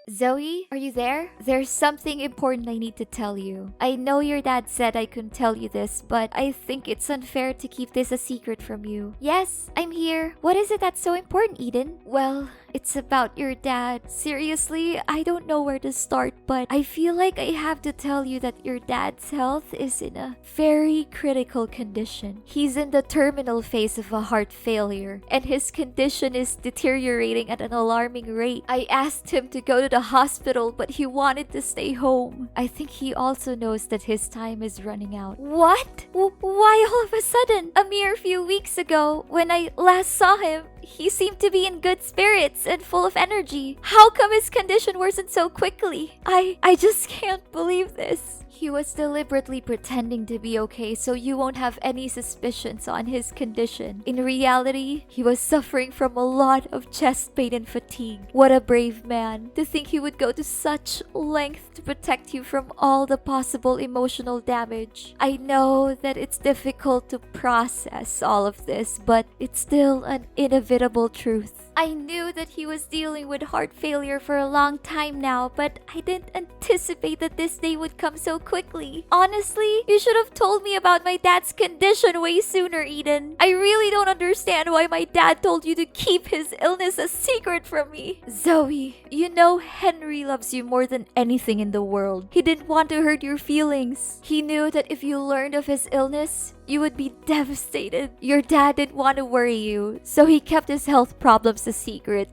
Zoe, are you there? There's something important I need to tell you. I know your dad said I couldn't tell you this, but I think it's unfair to keep this a secret from you. Yes, I'm here. What is it that's so important, Eden? Well, it's about your dad. Seriously, I don't know where to start, but I feel like I have to tell you that your dad's health is in a very critical condition. He's in the terminal phase of a heart failure, and his condition is deteriorating at an alarming rate. I asked him to go to the hospital, but he wanted to stay home. I think he also knows that his time is running out. What? Why all of a sudden? A mere few weeks ago, when I last saw him, he seemed to be in good spirits and full of energy. How come his condition worsened so quickly? I just can't believe this. He was deliberately pretending to be okay so you won't have any suspicions on his condition. In reality, he was suffering from a lot of chest pain and fatigue. What a brave man. To think he would go to such length to protect you from all the possible emotional damage. I know that it's difficult to process all of this, but it's still an inevitable truth. I knew that he was dealing with heart failure for a long time now, but I didn't anticipate that this day would come so quickly. Honestly, you should have told me about my dad's condition way sooner, Eden. I really don't understand why my dad told you to keep his illness a secret from me. Zoe, you know Henry loves you more than anything in the world. He didn't want to hurt your feelings. He knew that if you learned of his illness, you would be devastated. Your dad didn't want to worry you, so he kept his health problems a secret.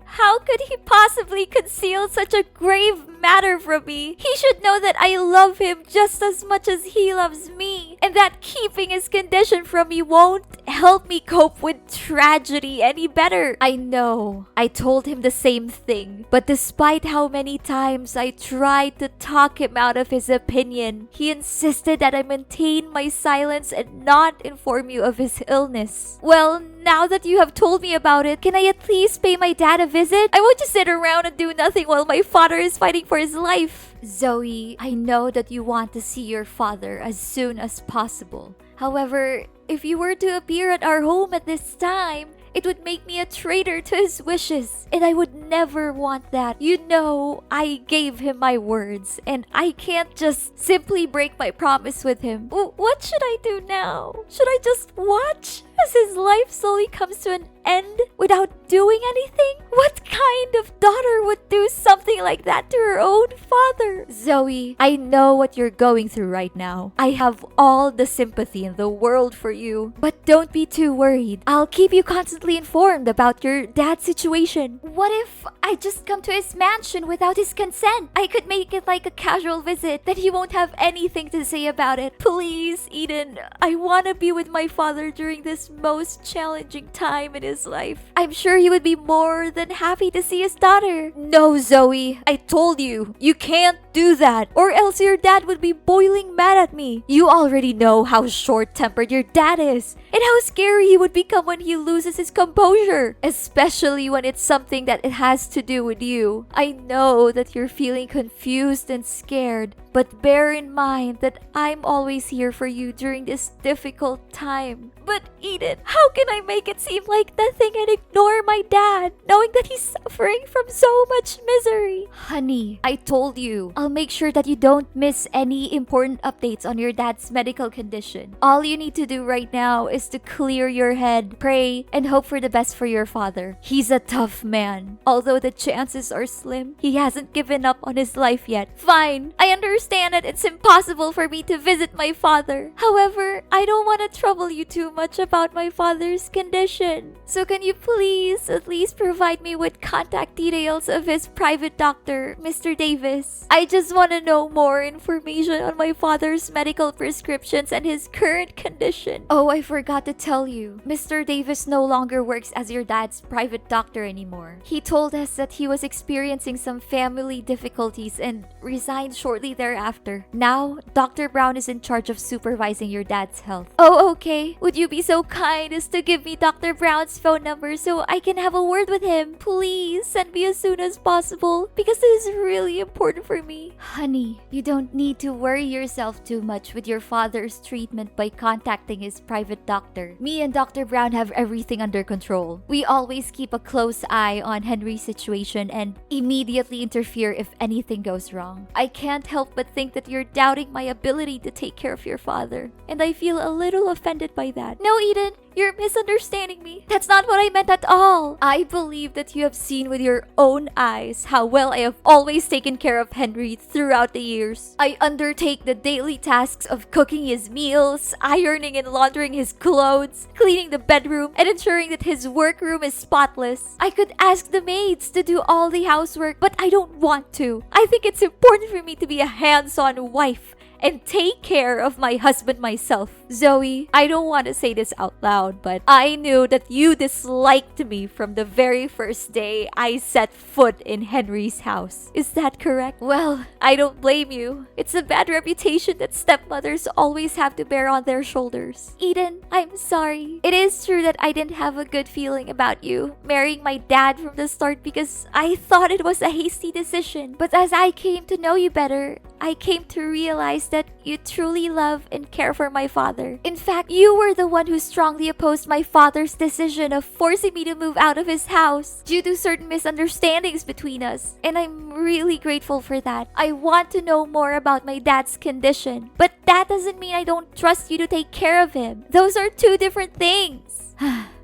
How could he possibly conceal such a grave matter from me? He should know that I love him just as much as he loves me, and that keeping his condition from me won't help me cope with tragedy any better. I know. I told him the same thing, but despite how many times I tried to talk him out of his opinion, he insisted that I maintain my silence and not inform you of his illness. Well, now that you have told me about it, can I at least pay my dad a visit? I won't just sit around and do nothing while my father is fighting for his life. Zoe, I know that you want to see your father as soon as possible. However, if you were to appear at our home at this time, it would make me a traitor to his wishes, and I would never want that. You know, I gave him my words, and I can't just simply break my promise with him. What should I do now? Should I just watch as his life slowly comes to an end without doing anything? What kind of daughter would do something like that to her own father? Zoe, I know what you're going through right now. I have all the sympathy in the world for you, but don't be too worried. I'll keep you constantly informed about your dad's situation. What if I just come to his mansion without his consent? I could make it like a casual visit, that he won't have anything to say about it. Please, Eden, I want to be with my father during this most challenging time in his life. I'm sure he would be more than happy to see his daughter. No, Zoe, I told you, you can't do that, or else your dad would be boiling mad at me. You already know how short-tempered your dad is, and how scary he would become when he loses his composure, especially when it's something that it has to do with you. I know that you're feeling confused and scared, but bear in mind that I'm always here for you during this difficult time. But Eden, how can I make it seem like nothing and ignore my dad, knowing that he's suffering from so much misery? Honey, I told you, I'll make sure that you don't miss any important updates on your dad's medical condition. All you need to do right now is to clear your head, pray, and hope for the best for your father. He's a tough man. Although the chances are slim, he hasn't given up on his life yet. Fine, I understand that it's impossible for me to visit my father. However, I don't want to trouble you too much about my father's condition. So can you please at least provide me with contact details of his private doctor, Mr. Davis? I just want to know more information on my father's medical prescriptions and his current condition. Oh, I forgot to tell you, Mr. Davis no longer works as your dad's private doctor anymore. He told us that he was experiencing some family difficulties and resigned shortly thereafter thereafter. Now, Dr. Brown is in charge of supervising your dad's health. Oh, okay. Would you be so kind as to give me Dr. Brown's phone number so I can have a word with him? Please send me as soon as possible because this is really important for me. Honey, you don't need to worry yourself too much with your father's treatment by contacting his private doctor. Me and Dr. Brown have everything under control. We always keep a close eye on Henry's situation and immediately interfere if anything goes wrong. I can't help but think that you're doubting my ability to take care of your father, and I feel a little offended by that. No, Eden, you're misunderstanding me. That's not what I meant at all. I believe that you have seen with your own eyes how well I have always taken care of Henry throughout the years. I undertake the daily tasks of cooking his meals, ironing and laundering his clothes, cleaning the bedroom, and ensuring that his workroom is spotless. I could ask the maids to do all the housework, but I don't want to. I think it's important for me to be a hands-on wife and take care of my husband myself. Zoe, I don't want to say this out loud, but I knew that you disliked me from the very first day I set foot in Henry's house. Is that correct? Well, I don't blame you. It's a bad reputation that stepmothers always have to bear on their shoulders. Eden, I'm sorry. It is true that I didn't have a good feeling about you marrying my dad from the start because I thought it was a hasty decision. But as I came to know you better, I came to realize that you truly love and care for my father. In fact, you were the one who strongly opposed my father's decision of forcing me to move out of his house due to certain misunderstandings between us. And I'm really grateful for that. I want to know more about my dad's condition, but that doesn't mean I don't trust you to take care of him. Those are two different things.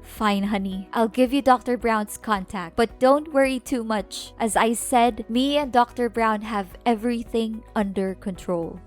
Fine, honey. I'll give you Dr. Brown's contact, but don't worry too much. As I said, me and Dr. Brown have everything under control.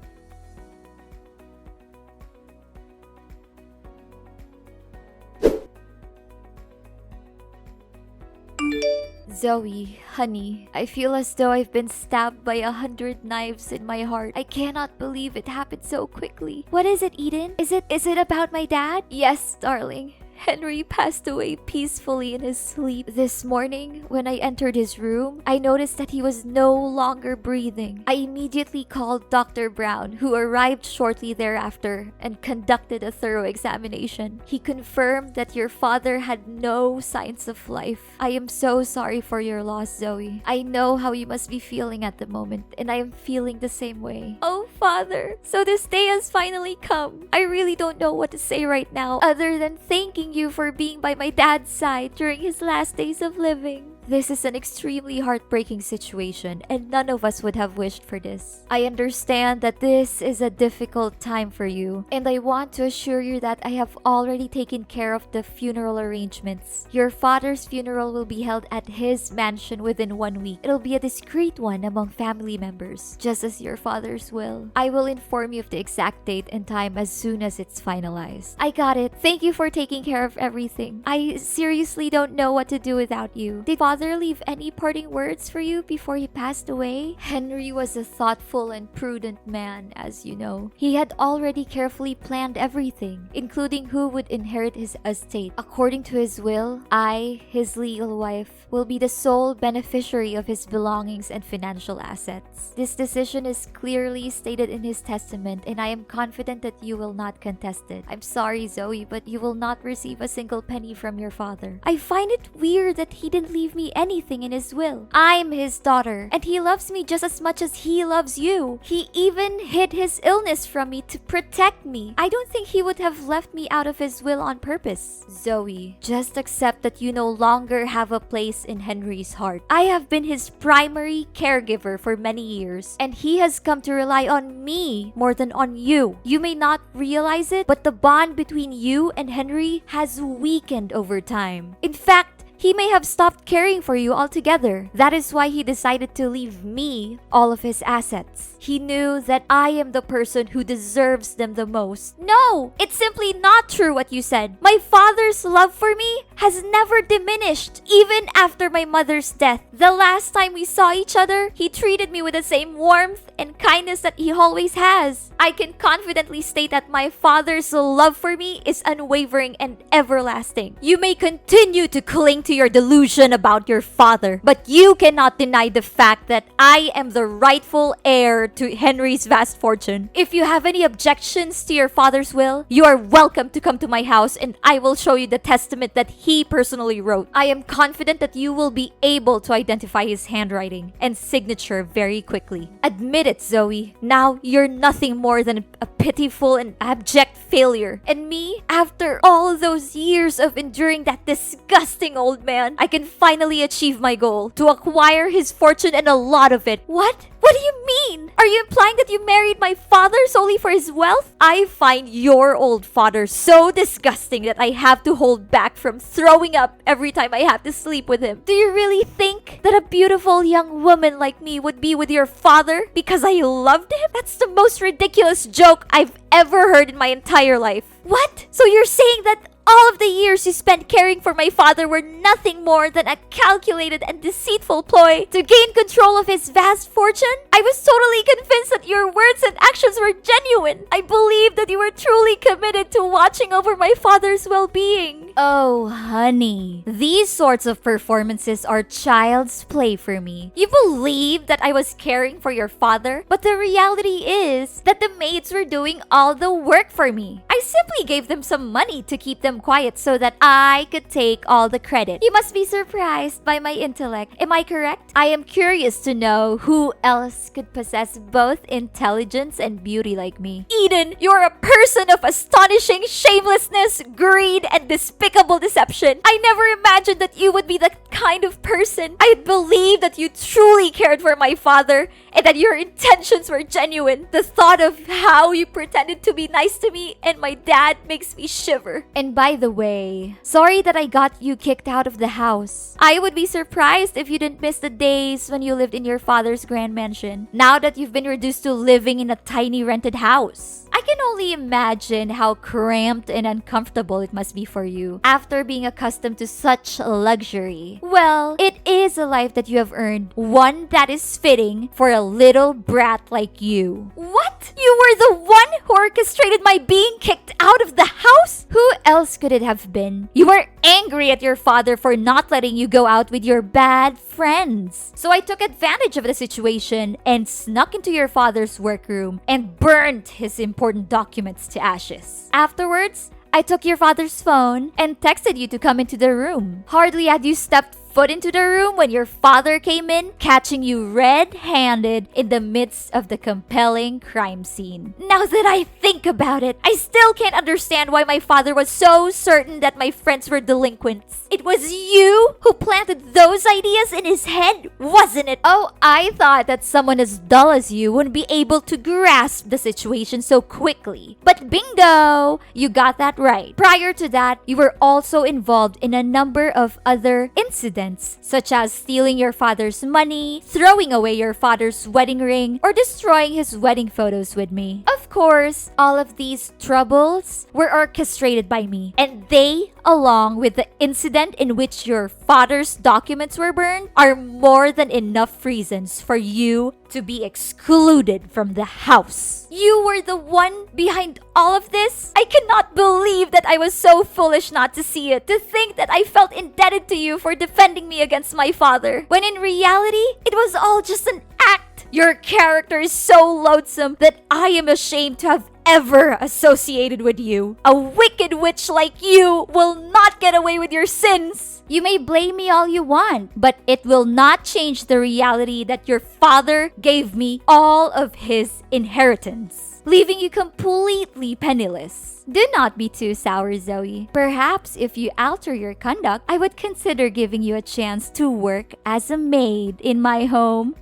Zoe, honey, I feel as though I've been stabbed by 100 knives in my heart. I cannot believe it happened so quickly. What is it, Eden? Is it about my dad? Yes, darling. Henry passed away peacefully in his sleep. This morning, when I entered his room, I noticed that he was no longer breathing. I immediately called Dr. Brown, who arrived shortly thereafter and conducted a thorough examination. He confirmed that your father had no signs of life. I am so sorry for your loss, Zoe. I know how you must be feeling at the moment, and I am feeling the same way. Oh, Father, so this day has finally come. I really don't know what to say right now other than thanking you for being by my dad's side during his last days of living. This is an extremely heartbreaking situation, and none of us would have wished for this. I understand that this is a difficult time for you, and I want to assure you that I have already taken care of the funeral arrangements. Your father's funeral will be held at his mansion within 1 week. It'll be a discreet one among family members, just as your father's will. I will inform you of the exact date and time as soon as it's finalized. I got it. Thank you for taking care of everything. I seriously don't know what to do without you. Did Father leave any parting words for you before he passed away? Henry was a thoughtful and prudent man, as you know. He had already carefully planned everything, including who would inherit his estate. According to his will, I, his legal wife, will be the sole beneficiary of his belongings and financial assets. This decision is clearly stated in his testament, and I am confident that you will not contest it. I'm sorry, Zoe, but you will not receive a single penny from your father. I find it weird that he didn't leave me anything in his will. I'm his daughter, and he loves me just as much as he loves you. He even hid his illness from me to protect me. I don't think he would have left me out of his will on purpose. Zoe, just accept that you no longer have a place in Henry's heart. I have been his primary caregiver for many years, and he has come to rely on me more than on you. You may not realize it, but the bond between you and Henry has weakened over time. In fact, he may have stopped caring for you altogether. That is why he decided to leave me all of his assets. He knew that I am the person who deserves them the most. No! It's simply not true what you said. My father's love for me has never diminished, even after my mother's death. The last time we saw each other, he treated me with the same warmth and kindness that he always has. I can confidently state that my father's love for me is unwavering and everlasting. You may continue to cling to your delusion about your father, but you cannot deny the fact that I am the rightful heir to Henry's vast fortune. If you have any objections to your father's will, you are welcome to come to my house and I will show you the testament that he personally wrote. I am confident that you will be able to identify his handwriting and signature very quickly. Admit it, Zoe. Now you're nothing more than a pitiful and abject failure. And me, after all those years of enduring that disgusting old man, I can finally achieve my goal to acquire his fortune and a lot of it. What? What do you mean? Are you implying that you married my father solely for his wealth? I find your old father so disgusting that I have to hold back from throwing up every time I have to sleep with him. Do you really think that a beautiful young woman like me would be with your father because I loved him? That's the most ridiculous joke I've ever heard in my entire life. What? So you're saying that all of the years you spent caring for my father were nothing more than a calculated and deceitful ploy to gain control of his vast fortune? I was totally convinced that your words and actions were genuine. I believed that you were truly committed to watching over my father's well-being. Oh, honey. These sorts of performances are child's play for me. You believe that I was caring for your father, but the reality is that the maids were doing all the work for me. I simply gave them some money to keep them quiet so that I could take all the credit. You must be surprised by my intellect. Am I correct? I am curious to know who else could possess both intelligence and beauty like me. Eden, you're a person of astonishing shamelessness, greed, and despicable deception. I never imagined that you would be the kind of person. I believed that you truly cared for my father and that your intentions were genuine. The thought of how you pretended to be nice to me and my dad makes me shiver. And by the way, sorry that I got you kicked out of the house. I would be surprised if you didn't miss the days when you lived in your father's grand mansion, now that you've been reduced to living in a tiny rented house. I can only imagine how cramped and uncomfortable it must be for you after being accustomed to such luxury. Well, it is a life that you have earned, one that is fitting for a little brat like you. What? You were the one who orchestrated my being kicked out of the house? Who else could it have been? You were angry at your father for not letting you go out with your bad friends. So I took advantage of the situation and snuck into your father's workroom and burned his important documents to ashes. Afterwards, I took your father's phone and texted you to come into the room. Hardly had you stepped foot into the room when your father came in, catching you red-handed in the midst of the compelling crime scene. Now that I think about it, I still can't understand why my father was so certain that my friends were delinquents. It was you who planted those ideas in his head, wasn't it? Oh, I thought that someone as dull as you wouldn't be able to grasp the situation so quickly. But bingo! You got that right. Prior to that, you were also involved in a number of other incidents, such as stealing your father's money, throwing away your father's wedding ring, or destroying his wedding photos with me. Of course, all of these troubles were orchestrated by me, and they, along with the incident in which your father's documents were burned, are more than enough reasons for you to be excluded from the house. You were the one behind all of this? I cannot believe that I was so foolish not to see it, to think that I felt indebted to you for defending me against my father, when in reality, it was all just an act. Your character is so loathsome that I am ashamed to have ever associated with you. A wicked witch like you will not get away with your sins. You may blame me all you want, but it will not change the reality that your father gave me all of his inheritance, leaving you completely penniless. Do not be too sour, Zoe. Perhaps if you alter your conduct, I would consider giving you a chance to work as a maid in my home.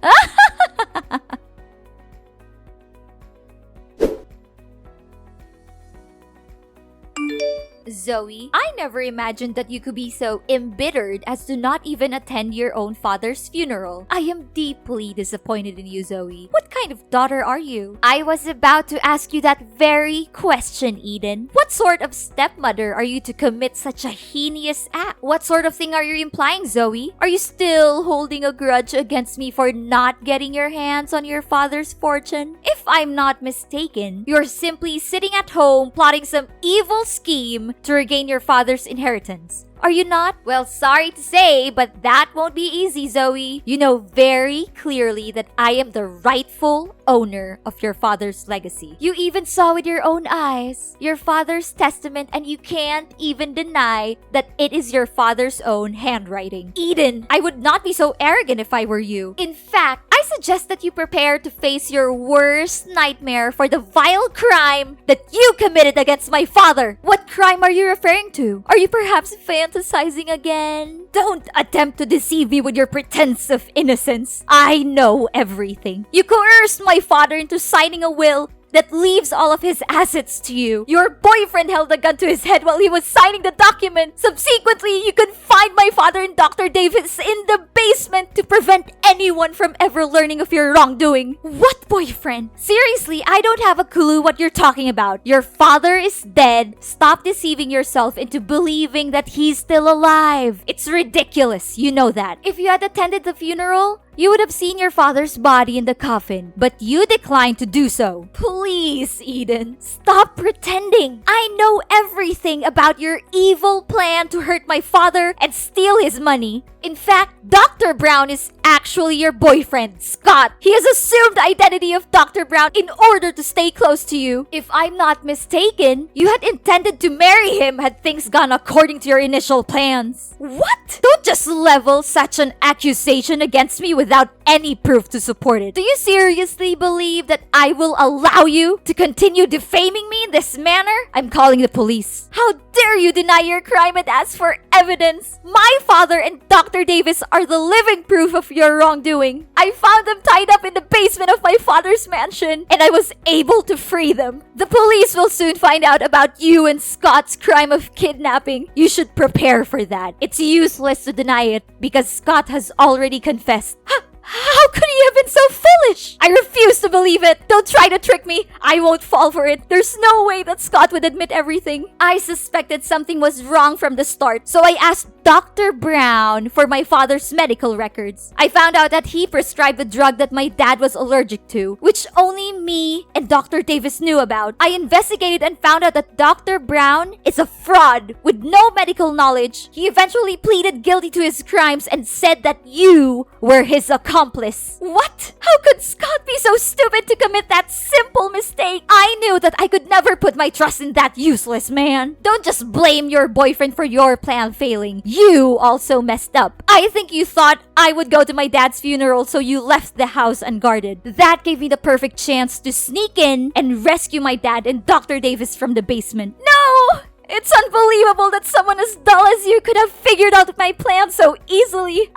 Zoe, I never imagined that you could be so embittered as to not even attend your own father's funeral. I am deeply disappointed in you, Zoe. What kind of daughter are you? I was about to ask you that very question, Eden. What sort of stepmother are you to commit such a heinous act? What sort of thing are you implying, Zoe? Are you still holding a grudge against me for not getting your hands on your father's fortune? If I'm not mistaken, you're simply sitting at home plotting some evil scheme to regain your father's inheritance. Are you not? Well, sorry to say, but that won't be easy, Zoe. You know very clearly that I am the rightful owner of your father's legacy. You even saw with your own eyes your father's testament, and you can't even deny that it is your father's own handwriting. Eden, I would not be so arrogant if I were you. In fact, I suggest that you prepare to face your worst nightmare for the vile crime that you committed against my father. What crime are you referring to? Are you perhaps fantasizing again? Don't attempt to deceive me with your pretense of innocence. I know everything. You coerced my father into signing a will that leaves all of his assets to you. Your boyfriend held a gun to his head while he was signing the document. Subsequently, you confined my father and Dr. Davis in the basement to prevent anyone from ever learning of your wrongdoing. What boyfriend? Seriously, I don't have a clue what you're talking about. Your father is dead. Stop deceiving yourself into believing that he's still alive. It's ridiculous, you know that. If you had attended the funeral, you would have seen your father's body in the coffin, but you declined to do so. Please, Eden, stop pretending. I know everything about your evil plan to hurt my father and steal his money. In fact, Dr. Brown is actually your boyfriend, Scott. He has assumed the identity of Dr. Brown in order to stay close to you. If I'm not mistaken, you had intended to marry him had things gone according to your initial plans. What? Don't just level such an accusation against me without any proof to support it. Do you seriously believe that I will allow you to continue defaming me in this manner? I'm calling the police. How dare you deny your crime and ask for evidence? My father and Dr. Davis are the living proof of your wrongdoing. I found them tied up in the basement of my father's mansion, and I was able to free them. The police will soon find out about you and Scott's crime of kidnapping. You should prepare for that. It's useless to deny it because Scott has already confessed. How could he have been so foolish? I refuse to believe it. Don't try to trick me. I won't fall for it. There's no way that Scott would admit everything. I suspected something was wrong from the start, so I asked Dr. Brown for my father's medical records. I found out that he prescribed the drug that my dad was allergic to, which only me and Dr. Davis knew about. I investigated and found out that Dr. Brown is a fraud with no medical knowledge. He eventually pleaded guilty to his crimes and said that you were his accomplice. What? How could Scott be so stupid to commit that simple mistake? I knew that I could never put my trust in that useless man. Don't just blame your boyfriend for your plan failing. You also messed up. I think you thought I would go to my dad's funeral, so you left the house unguarded. That gave me the perfect chance to sneak in and rescue my dad and Dr. Davis from the basement. No! It's unbelievable that someone as dull as you could have figured out my plan so easily.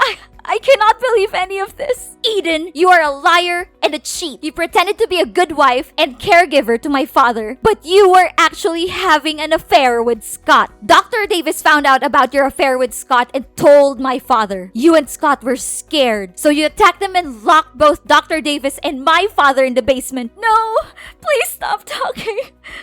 I cannot believe any of this. Eden, you are a liar and a cheat. You pretended to be a good wife and caregiver to my father, but you were actually having an affair with Scott. Dr. Davis found out about your affair with Scott and told my father. You and Scott were scared, so you attacked them and locked both Dr. Davis and my father in the basement. No, please stop talking.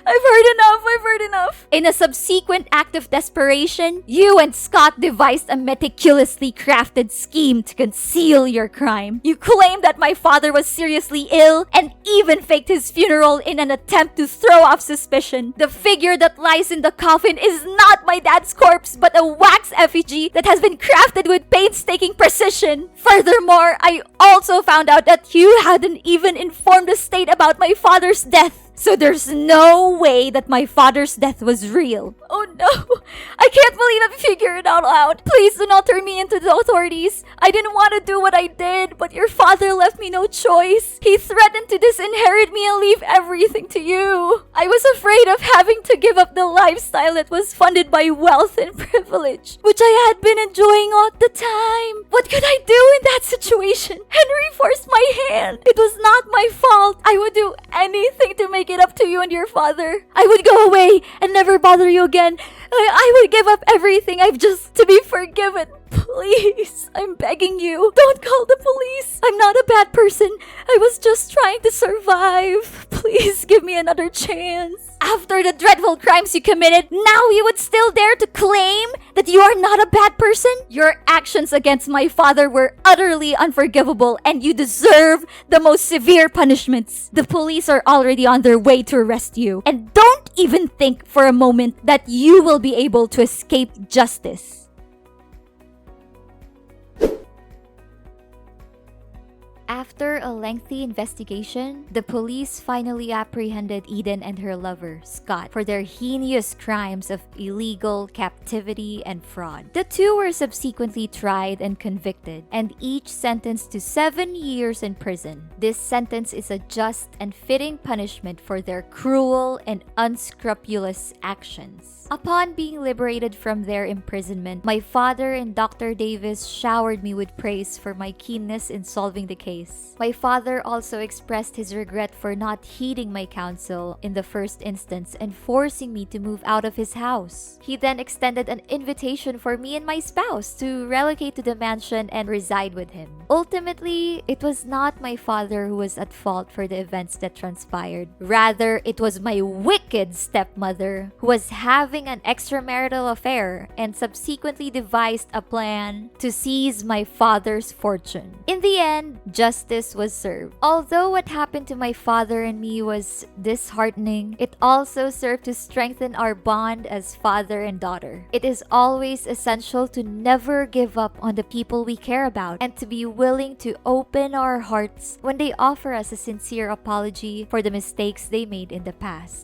I've heard enough. In a subsequent act of desperation, you and Scott devised a meticulously crafted scheme to conceal your crime. You claimed that my father was seriously ill and even faked his funeral in an attempt to throw off suspicion. The figure that lies in the coffin is not my dad's corpse, but a wax effigy that has been crafted with painstaking precision. Furthermore, I also found out that you hadn't even informed the state about my father's death. So there's no way that my father's death was real. Oh no! I can't believe I figured it out loud. Please do not turn me into the authorities. I didn't want to do what I did, but your father left me no choice. He threatened to disinherit me and leave everything to you. I was afraid of having to give up the lifestyle that was funded by wealth and privilege, which I had been enjoying all the time. What could I do in that situation? Henry forced my hand. It was not my fault. I would do anything to make make it up to you and your father. I would go away and never bother you again. I would give up everything I've just to be forgiven. Please, I'm begging you. Don't call the police. I'm not a bad person. I was just trying to survive. Please give me another chance. After the dreadful crimes you committed, now you would still dare to claim that you are not a bad person? Your actions against my father were utterly unforgivable and you deserve the most severe punishments. The police are already on their way to arrest you. And don't even think for a moment that you will be able to escape justice. After a lengthy investigation, the police finally apprehended Eden and her lover, Scott, for their heinous crimes of illegal captivity and fraud. The two were subsequently tried and convicted, and each sentenced to 7 years in prison. This sentence is a just and fitting punishment for their cruel and unscrupulous actions. Upon being liberated from their imprisonment, my father and Dr. Davis showered me with praise for my keenness in solving the case. My father also expressed his regret for not heeding my counsel in the first instance and forcing me to move out of his house. He then extended an invitation for me and my spouse to relocate to the mansion and reside with him. Ultimately, it was not my father who was at fault for the events that transpired. Rather, it was my wicked stepmother who was having an extramarital affair and subsequently devised a plan to seize my father's fortune. In the end, justice was served. Although what happened to my father and me was disheartening, it also served to strengthen our bond as father and daughter. It is always essential to never give up on the people we care about and to be willing to open our hearts when they offer us a sincere apology for the mistakes they made in the past.